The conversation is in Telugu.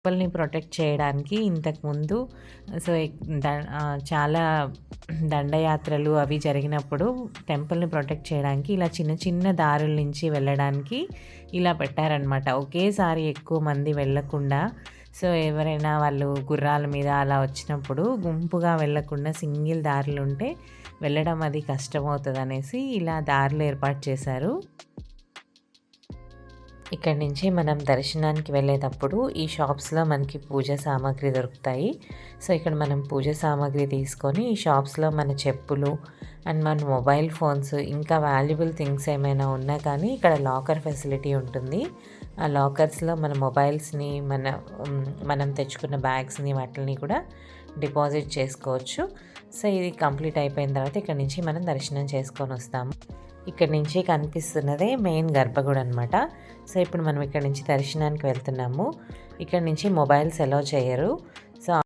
టెంపుల్‌ని ప్రొటెక్ట్ చేయడానికి ఇంతకుముందు సో, చాలా దండయాత్రలు అవి జరిగినప్పుడు టెంపుల్‌ని ప్రొటెక్ట్ చేయడానికి ఇలా చిన్న చిన్న దారుల నుంచి వెళ్ళడానికి ఇలా పెట్టారనమాట. ఒకేసారి ఎక్కువ మంది వెళ్ళకుండా సో, ఎవరైనా వాళ్ళు గుర్రాల మీద అలా వచ్చినప్పుడు గుంపుగా వెళ్ళకుండా సింగిల్ దారులుంటే వెళ్ళడం అది కష్టమవుతదనేసి ఇలా దారులు ఏర్పాటు చేశారు. ఇక్కడి నుంచి మనం దర్శనానికి వెళ్ళేటప్పుడు ఈ షాప్స్‌లో మనకి పూజ సామాగ్రి దొరుకుతాయి. సో, ఇక్కడ మనం పూజ సామాగ్రి తీసుకొని ఈ షాప్స్‌లో మన చెప్పులు అండ్ మన మొబైల్ ఫోన్స్ ఇంకా వాల్యుబుల్ థింగ్స్ ఏమైనా ఉన్నా కానీ ఇక్కడ లాకర్ ఫెసిలిటీ ఉంటుంది. ఆ లాకర్స్‌లో మన మొబైల్స్‌ని మనం తెచ్చుకున్న బ్యాగ్స్‌ని వాటిల్ని కూడా డిపాజిట్ చేసుకోవచ్చు. సో, ఇది కంప్లీట్ అయిపోయిన తర్వాత ఇక్కడి నుంచి మనం దర్శనం చేసుకొనొస్తాము. ఇక్కడి నుంచి కనిపిస్తున్నదే మెయిన్ గర్భగుడి అనమాట. సో, ఇప్పుడు మనం ఇక్కడి నుంచి దర్శనానికి వెళ్తున్నాము. ఇక్కడి నుంచి మొబైల్స్ అలౌ చేయరు.